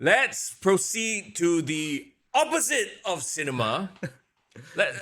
let's proceed to the opposite of cinema. Let,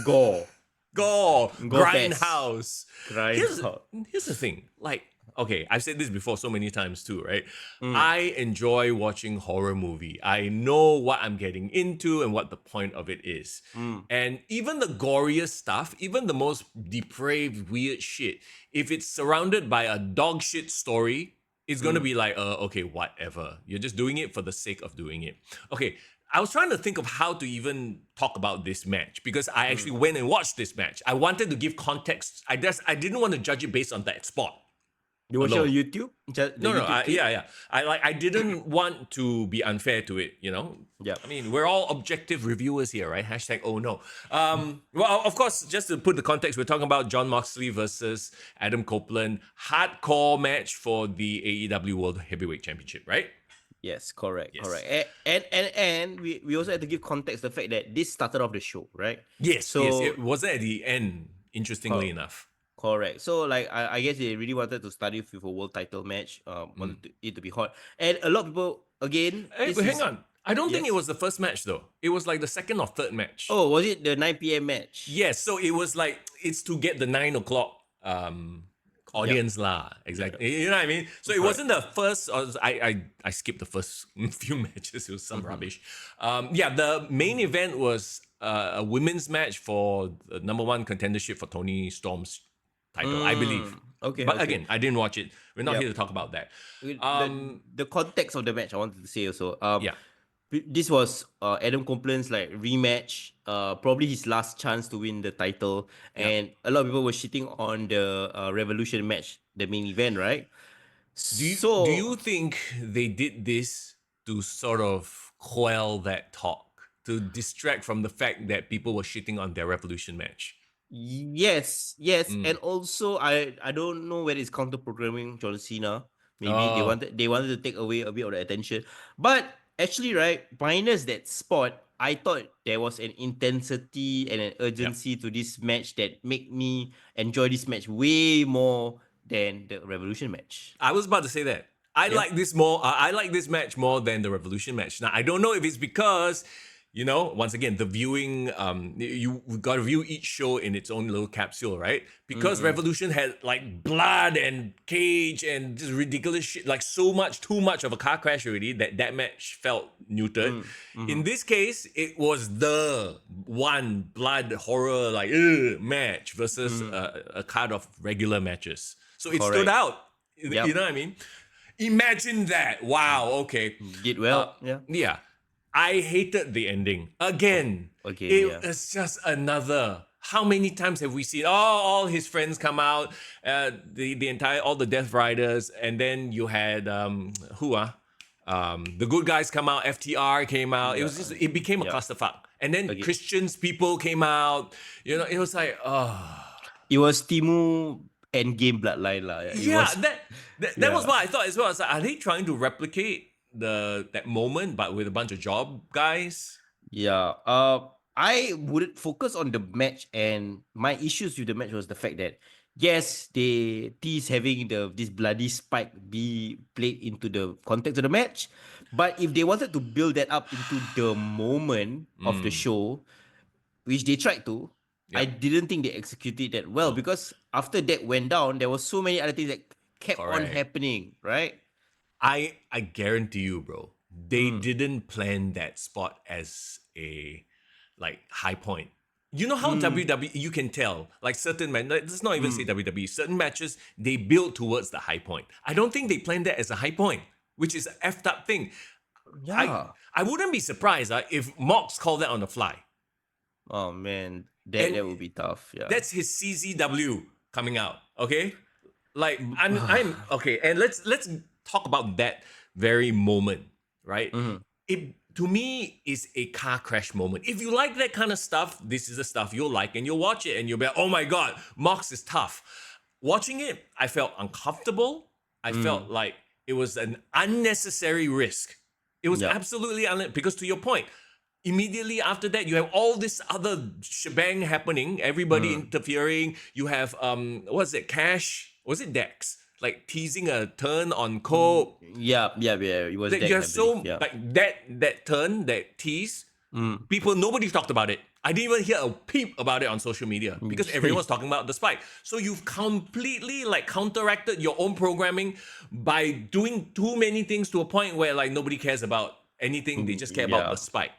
Gore. Go fest. grindhouse. Grindhouse. Here's the thing. Like, okay, I've said this before so many times too, right? Mm. I enjoy watching horror movie. I know what I'm getting into and what the point of it is. Mm. And even the goriest stuff, even the most depraved, weird shit, if it's surrounded by a dog shit story, it's gonna be like, okay, whatever. You're just doing it for the sake of doing it. Okay, I was trying to think of how to even talk about this match because I actually went and watched this match. I wanted to give context. I didn't want to judge it based on that spot. You watch it on Alone. YouTube? No, yeah. I didn't want to be unfair to it, you know. Yep. I mean, we're all objective reviewers here, right? Hashtag oh no. Well, of course, just to put the context, we're talking about John Moxley versus Adam Copeland, hardcore match for the AEW World Heavyweight Championship, right? Yes, correct. Yes. And we also had to give context the fact that this started off the show, right? Yes, So yes. It wasn't at the end, interestingly enough. correct. So like I guess they really wanted to start with a world title match. Wanted it to be hot. And a lot of people again. Hey, but hang on. I don't think it Yes. was the first match though. It was like the second or third match. Oh, was it the 9 p.m. match? Yes, so it was like it's to get the 9 o'clock audience lah. Exactly. You know what I mean? So it wasn't the first. I skipped the first few matches. It was some rubbish. Yeah, the main event was a women's match for the #1 contendership for Tony Storm's title, I believe. Okay. But again, I didn't watch it. We're not Yep. here to talk about that. The context of the match I wanted to say also. Yeah. This was Adam Copeland's like rematch, probably his last chance to win the title, and a lot of people were shitting on the Revolution match, the main event, right? Do you think they did this to sort of quell that talk, to distract from the fact that people were shitting on their Revolution match? Yes, and also I don't know whether it's counter programming John Cena. Maybe Oh. they wanted to take away a bit of the attention, but actually, right, minus that spot, I thought there was an intensity and an urgency to this match that made me enjoy this match way more than the Revolution match. I was about to say that. I like this more. I like this match more than the Revolution match. Now I don't know if it's because, you know, once again, the viewing. You got to view each show in its own little capsule, right? Because Revolution had like blood and cage and just ridiculous shit, like too much of a car crash already. That match felt neutered. In this case, it was the one blood horror like match versus a card of regular matches. So it stood out. You know what I mean? Imagine that. Wow. Okay. Did well. Yeah. I hated the ending. Again. It was just another. How many times have we seen all his friends come out, the entire all the Death Riders, and then you had the good guys come out, FTR came out. It was just it became a clusterfuck. And then Christians people came out. You know, it was like It was Timu Endgame bloodline lah. That was what I thought as well. I was like, are they trying to replicate that moment but with a bunch of job guys? Yeah. I wouldn't focus on the match, and my issues with the match was the fact that yes, they tease having this bloody spike be played into the context of the match, but if they wanted to build that up into the moment of the show, which they tried to, I didn't think they executed that well because after that went down, there was so many other things that kept on happening, right? I guarantee you, bro, they didn't plan that spot as a like high point. You know how WWE, you can tell, like certain matches, let's not even say WWE, certain matches, they build towards the high point. I don't think they planned that as a high point, which is an effed up thing. Yeah. I wouldn't be surprised if Mox called that on the fly. Oh man, that would be tough. Yeah. That's his CZW coming out, okay? Like I'm okay, and let's talk about that very moment, right? It to me is a car crash moment. If you like that kind of stuff, this is the stuff you'll like and you'll watch it and you'll be like, oh my god, Mox is tough. Watching it, I felt uncomfortable. I felt like it was an unnecessary risk. It was absolutely because to your point, immediately after that, you have all this other shebang happening, everybody interfering. You have what's it, Cash? Was it Dex? like teasing a turn on Cope. Yeah. It was That that, you're I believe. so Yeah. like that turn, that tease, people, nobody talked about it. I didn't even hear a peep about it on social media because everyone's talking about the spike. So you've completely like counteracted your own programming by doing too many things to a point where like nobody cares about anything. They just care about Yeah. the spike,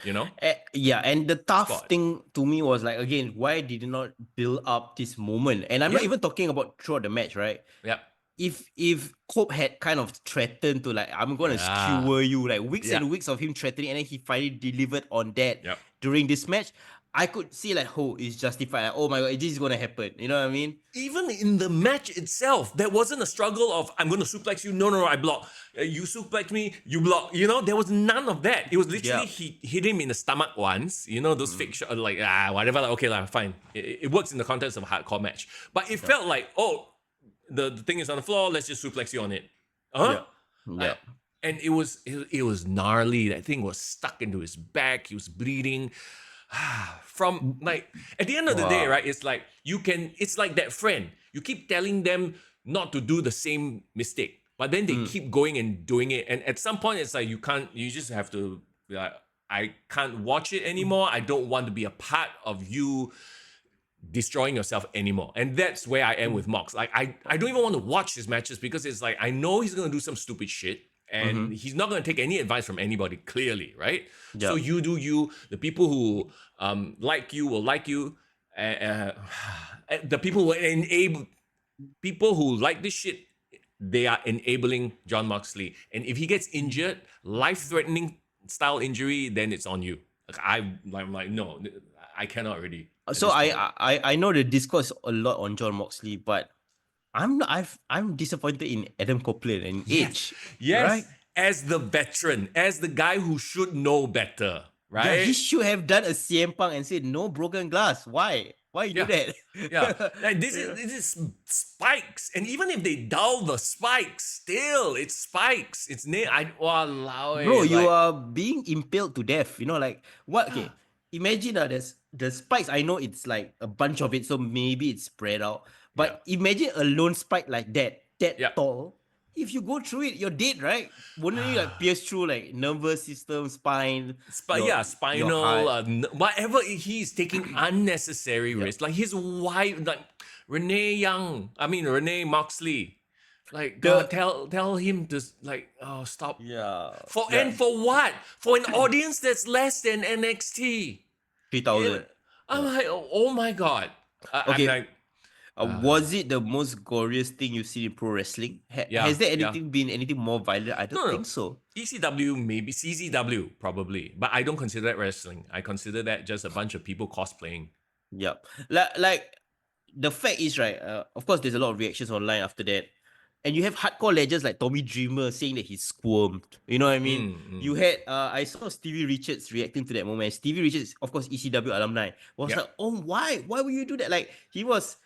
you know? Yeah, and the tough Spot. thing to me was like, again, why did you not build up this moment? And I'm not Yeah. even talking about throughout the match, right? Yep. If Cope had kind of threatened to like, I'm gonna Yeah. skewer you, like weeks Yeah. and weeks of him threatening, and then he finally delivered on that Yep. during this match, I could see like, oh, it's justified. Like, oh my god, this is gonna happen. You know what I mean? Even in the match itself, there wasn't a struggle of I'm going to suplex you. No, I block. You suplex me, you block. You know, there was none of that. It was literally Yeah. he hit him in the stomach once. You know, those fake shots, like whatever. Like, okay, like, fine. It works in the context of a hardcore match, but it felt like the thing is on the floor. Let's just suplex you on it. Huh? Yeah. And it was gnarly. That thing was stuck into his back. He was bleeding. From like at the end of the day, Wow. right? It's like it's like that friend. You keep telling them not to do the same mistake, but then they keep going and doing it. And at some point, it's like you just have to be like, I can't watch it anymore. I don't want to be a part of you destroying yourself anymore. And that's where I am with Mox. Like I don't even want to watch his matches because it's like I know he's gonna do some stupid shit. And he's not going to take any advice from anybody, clearly, right? Yeah. So you do you. The people who like you will like you. The people who enable people who like this shit, they are enabling John Moxley. And if he gets injured, life-threatening style injury, then it's on you. I'm like, no, I cannot really. So I know the discourse a lot on John Moxley, but I'm disappointed in Adam Copeland and Edge. Yes, Right? as the veteran, as the guy who should know better, Yeah, right? he should have done a CM Punk and said no broken glass. Why? Why you do that? Yeah, like this is spikes, and even if they dull the spikes, still it's spikes. It's walao, Bro, you like, are being impaled to death. You know, like what? Okay, imagine there's the spikes. I know it's like a bunch of it, so maybe it's spread out. But imagine a lone spike like that Yeah. tall. If you go through it, you're dead, right? Wouldn't you like pierce through like nervous system, spine? your spinal, heart? whatever. He's taking unnecessary risks. Like his wife, like Renee Moxley. Like God, tell him to like stop. Yeah. And for what? For an audience that's less than NXT. 3,000. I'm like, oh my God. Okay. I'm like, Was it the most glorious thing you've seen in pro wrestling? Has there been anything more violent? I don't think so. ECW, maybe CZW, probably, but I don't consider that wrestling. I consider that just a bunch of people cosplaying. Yep. Like the fact is, right, of course there's a lot of reactions online after that. And you have hardcore legends like Tommy Dreamer saying that he squirmed. You know what I mean? You had I saw Stevie Richards reacting to that moment. Stevie Richards, of course, ECW alumni, was like, oh, why? Why would you do that? Like he was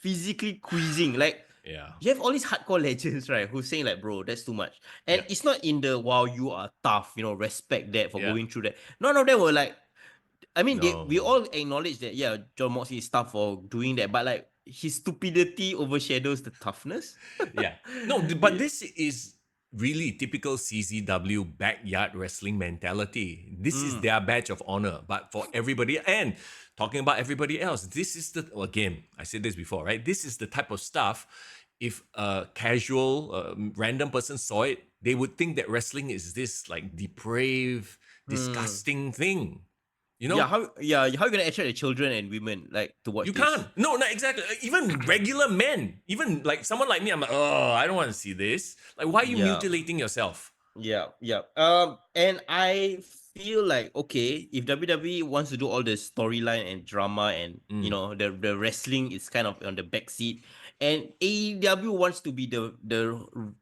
physically queasing. Like you have all these hardcore legends, right, who's saying like, bro, that's too much. And it's not in the wow, you are tough, respect that for going through that. None of them were like, I mean, we all acknowledge that, John Moxley is tough for doing that, but like his stupidity overshadows the toughness. No, but this is really typical CZW backyard wrestling mentality. This is their badge of honor. But for everybody, and talking about everybody else, this is again, I said this before, right? This is the type of stuff, if a casual, random person saw it, they would think that wrestling is this like depraved, disgusting thing. You know? How you gonna attract the children and women like to watch You this? can't. No, not exactly. Even regular men, even like someone like me, I'm like, oh, I don't want to see this. Like, why are you mutilating yourself? Yeah. And I feel like, okay, if WWE wants to do all the storyline and drama and the wrestling is kind of on the back seat, and AEW wants to be the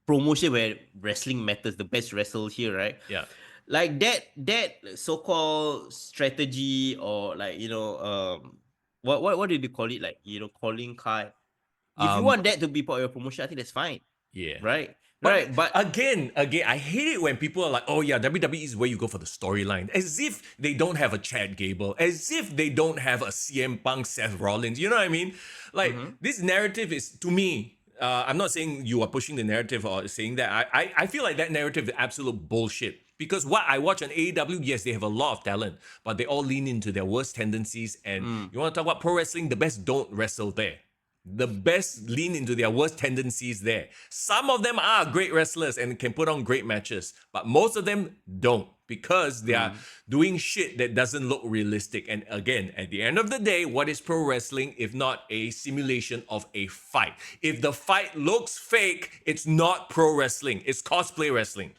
promotion where wrestling matters, the best wrestle here, right? Yeah. Like that so-called strategy, or like what did you call it, like calling card, if you want that to be part of your promotion, I think that's fine. Yeah. Right. But again, I hate it when people are like, oh yeah, WWE is where you go for the storyline. As if they don't have a Chad Gable. As if they don't have a CM Punk, Seth Rollins. You know what I mean? Like, this narrative is, to me, I'm not saying you are pushing the narrative or saying that. I feel like that narrative is absolute bullshit. Because what I watch on AEW, yes, they have a lot of talent, but they all lean into their worst tendencies. And you want to talk about pro wrestling, the best don't wrestle there. The best lean into their worst tendencies there. Some of them are great wrestlers and can put on great matches, but most of them don't because they are doing shit that doesn't look realistic. And again, at the end of the day, what is pro wrestling if not a simulation of a fight? If the fight looks fake, it's not pro wrestling, it's cosplay wrestling.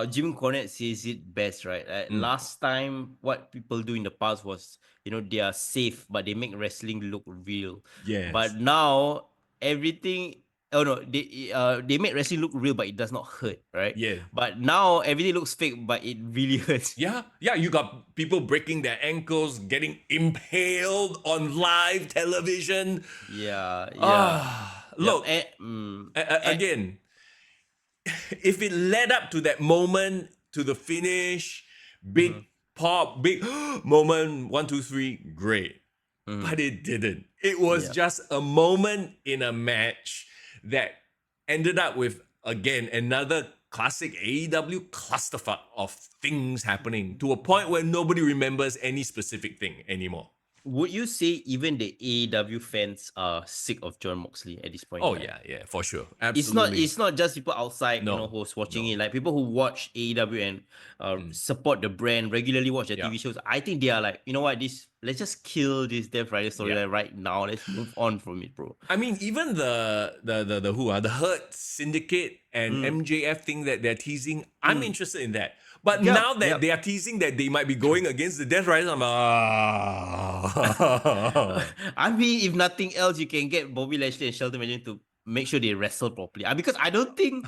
Jim Cornette says it best, right? Last time, what people do in the past was, they are safe, but they make wrestling look real. Yes. But now everything, oh no, they make wrestling look real, but it does not hurt, right? Yeah. But now everything looks fake, but it really hurts. Yeah, you got people breaking their ankles, getting impaled on live television. Yeah. Look, Yeah, again, if it led up to that moment, to the finish, big pop, big moment, 1, 2, 3, great. But it didn't. It was just a moment in a match that ended up with, again, another classic AEW clusterfuck of things happening to a point where nobody remembers any specific thing anymore. Would you say even the AEW fans are sick of John Moxley at this point? Oh in time? yeah, for sure. Absolutely. It's not just people outside, No, who's watching no. it. Like people who watch AEW and support the brand, regularly watch the Yeah. TV shows. I think they are like, you know what, let's just kill this Death Rider storyline right now. Let's move on from it, bro. I mean, even the Hurt Syndicate and MJF thing that they're teasing, I'm interested in that. But now that they are teasing that they might be going against the Death Riders, I'm like, I mean, if nothing else, you can get Bobby Lashley and Shelton Benjamin to make sure they wrestle properly. Because I don't think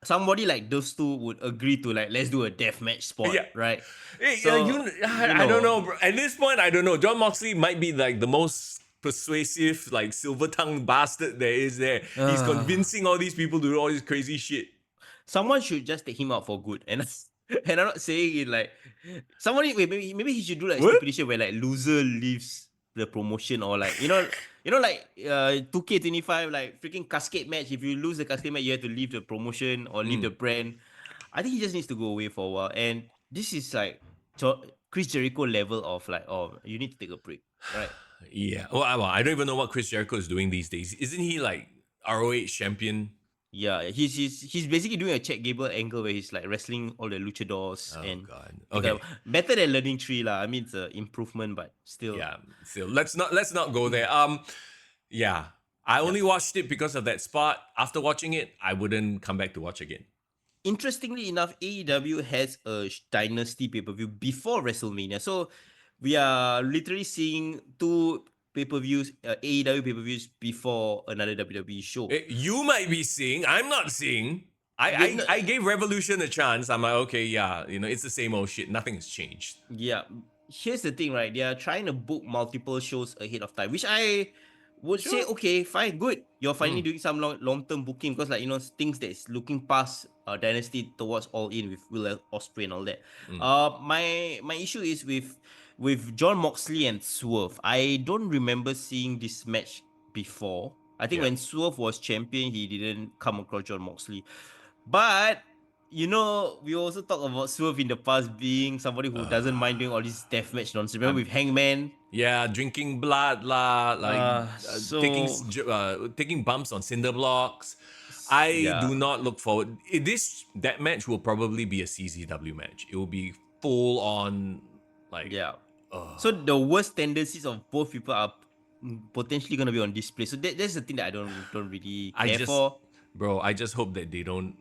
somebody like those two would agree to like, let's do a death match spot, right? Hey, So, I don't know, bro. At this point, I don't know. John Moxley might be like the most persuasive, like silver-tongued bastard there is there. He's convincing all these people to do all this crazy shit. Someone should just take him out for good. And I'm not saying it like somebody maybe he should do like stipulation where like loser leaves the promotion or like like 2K25 like freaking cascade match. If you lose the cascade match, you have to leave the promotion or leave the brand. I think he just needs to go away for a while. And this is like Chris Jericho level of like, oh, you need to take a break, right? Yeah. Well, I don't even know what Chris Jericho is doing these days. Isn't he like ROH champion? Yeah, he's basically doing a Chad Gable angle where he's like wrestling all the luchadors God. Okay. Better than Learning Tree lah. I mean, it's an improvement, but still. Yeah. Still, let's not go there. Yeah. I only watched it because of that spot. After watching it, I wouldn't come back to watch again. Interestingly enough, AEW has a Dynasty pay-per-view before WrestleMania. So we are literally seeing two pay-per-views, AEW pay-per-views before another WWE show. You might be seeing, I'm not seeing. I gave Revolution a chance. I'm like, okay, yeah, it's the same old shit. Nothing has changed. Yeah. Here's the thing, right? They are trying to book multiple shows ahead of time, which I would say, okay, fine, good. You're finally doing some long-term booking because, like, things that's looking past Dynasty towards All In with Will Ospreay and all that. My issue is with John Moxley and Swerve. I don't remember seeing this match before. I think when Swerve was champion, he didn't come across John Moxley. But we also talked about Swerve in the past being somebody who doesn't mind doing all this deathmatch nonsense. Remember with Hangman? Yeah, drinking blood lah, like taking bumps on cinder blocks. I do not look forward. That match will probably be a CZW match. It will be full on, like So the worst tendencies of both people are potentially gonna be on display. So that's the thing that I don't really care for. Bro, I just hope that they don't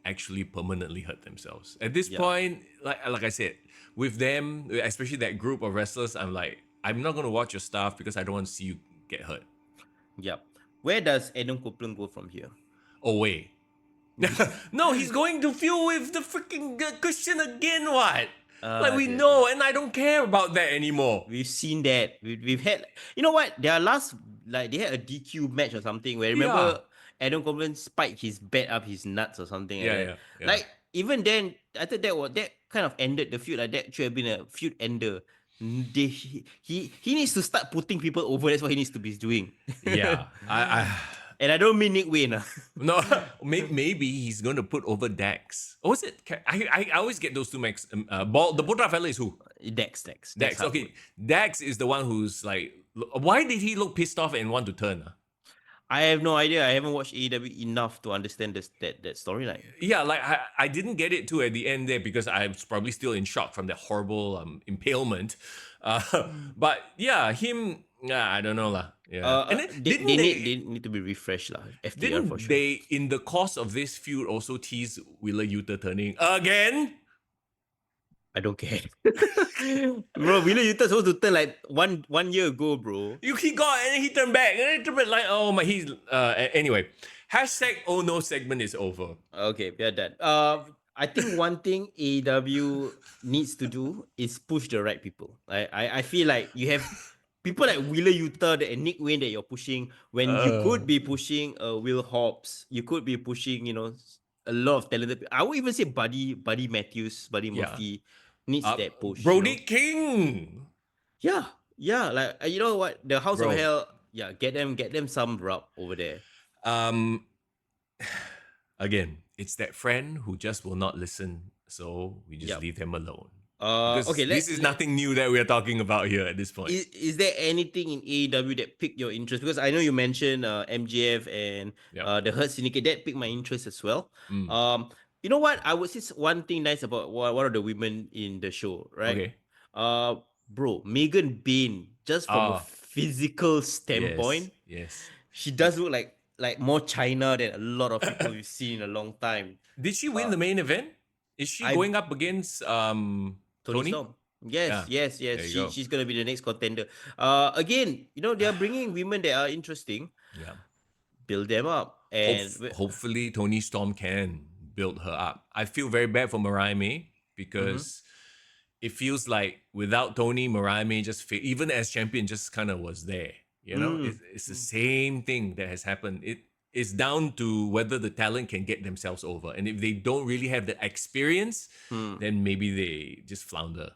actually permanently hurt themselves. At this point, like I said, with them, especially that group of wrestlers, I'm like, I'm not gonna watch your stuff because I don't want to see you get hurt. Yeah. Where does Adam Copeland go from here? Oh wait. No, he's going to feud with the freaking Christian again, what? We know, and I don't care about that anymore. We've seen that. We've had, you know what? Their last, they had a DQ match or something where remember Adam Copeland spiked his bat up his nuts or something. Yeah. Like even then, I thought that kind of ended the feud. Like that should have been a feud ender. He needs to start putting people over. That's what he needs to be doing. Yeah, And I don't mean Nick Wayne. No, maybe he's going to put over Dax. Or was it? I always get those two max. The Botra fella is who? Dex Dax. Harwood. Okay, Dax is the one who's like. Why did he look pissed off and want to turn? I have no idea. I haven't watched AEW enough to understand that storyline. Yeah, like I didn't get it too at the end there because I was probably still in shock from that horrible impalement. But yeah, him. I don't know lah. Yeah, and then They need to be refreshed lah. FTR for didn't sure. they in the course of this feud also tease Wheeler Yuta turning again? I don't care. Bro, Wheeler Yuta supposed to turn like one year ago, bro. He got and then he turned back and then he turned back like oh my he's anyway. Hashtag oh no segment is over. Okay, we are done. I think one thing AEW needs to do is push the right people. I feel like you have people like Wheeler Yuta and Nick Wayne that you're pushing when you could be pushing Will Hobbs. You could be pushing, a lot of talented people. I would even say Buddy Matthews, Buddy Murphy needs that push. Brody King. Yeah. Like you know what? The House of Bro. Hell, get them some rub over there. Again, it's that friend who just will not listen, so we just leave them alone. Okay, this is nothing new that we are talking about here at this point. Is there anything in AEW that piqued your interest? Because I know you mentioned MJF and the Hurt Syndicate. That piqued my interest as well. You know what? I would say one thing nice about one of the women in the show, right? Okay. Bro, Megan Bain, just from a physical standpoint, yes, she does look like more China than a lot of people we've seen in a long time. Did she win the main event? Is she going up against Tony? Storm. Yes. She's gonna be the next contender. Again, they are bringing women that are interesting. Yeah. Build them up, and hopefully Tony Storm can build her up. I feel very bad for Mariah May because it feels like without Tony, Mariah May just even as champion just kind of was there. It's the same thing that has happened. It's down to whether the talent can get themselves over. And if they don't really have the experience, then maybe they just flounder.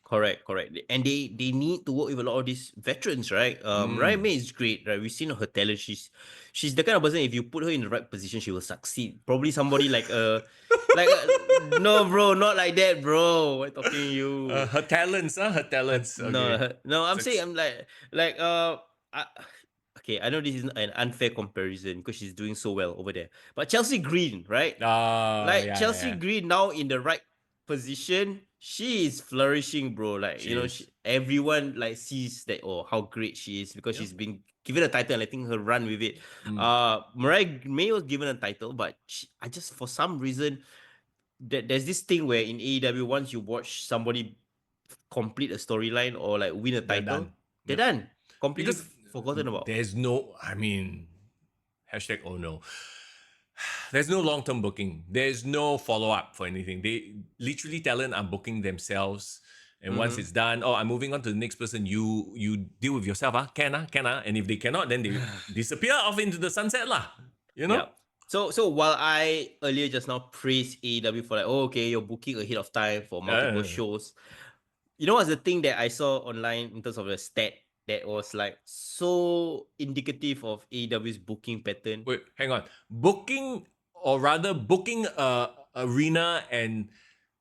Correct. And they need to work with a lot of these veterans, right? Mariah May is great, right? We've seen her talent. She's the kind of person, if you put her in the right position, she will succeed. Probably somebody no, bro, not like that, bro. What talking to you? Her talents. Okay. No, I'm saying, I'm okay, I know this is an unfair comparison because she's doing so well over there. But Chelsea Green, right? Chelsea Green now in the right position, she is flourishing, bro. Like, everyone sees that, how great she is because she's been given a title and letting her run with it. Mariah May was given a title, but I just, for some reason, there's this thing where in AEW, once you watch somebody complete a storyline or win a title, they're done. Completely forgotten about. There's no, hashtag oh no. There's no long-term booking. There's no follow-up for anything. They literally talent are booking themselves. And once it's done, I'm moving on to the next person. You deal with yourself, can and if they cannot, then they disappear off into the sunset lah. Yeah. So while I earlier just now praised AEW for you're booking ahead of time for multiple shows. You know what's the thing that I saw online in terms of the stat that was so indicative of AEW's booking pattern? Wait, hang on. Booking arena and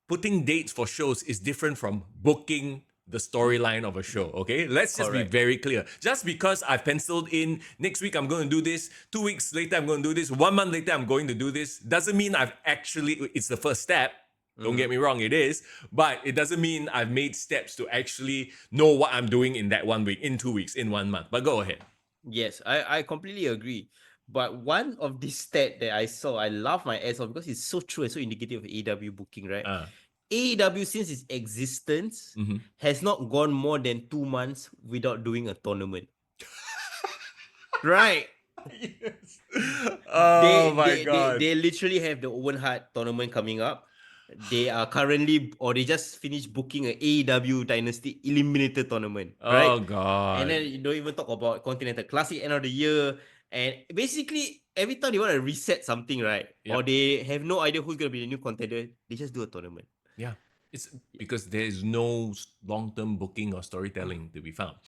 putting dates for shows is different from booking the storyline of a show, okay? Let's just be very clear. Just because I've penciled in next week I'm going to do this, 2 weeks later I'm going to do this, 1 month later I'm going to do this, doesn't mean it's the first step. Don't get me wrong, it is. But it doesn't mean I've made steps to actually know what I'm doing in that 1 week, in 2 weeks, in 1 month. But go ahead. Yes, I completely agree. But one of these stat that I saw, I laughed my ass off because it's so true and so indicative of AEW booking, right? AEW, since its existence, has not gone more than 2 months without doing a tournament. Right. Yes. Oh my God. They literally have the Owen Hart tournament coming up. They are currently, or they just finished booking an AEW Dynasty Eliminator tournament. Right? Oh God. And then you don't even talk about Continental Classic end of the year. And basically, every time they want to reset something, right? Yep. Or they have no idea who's going to be the new contender, they just do a tournament. Yeah. It's because there is no long-term booking or storytelling to be found.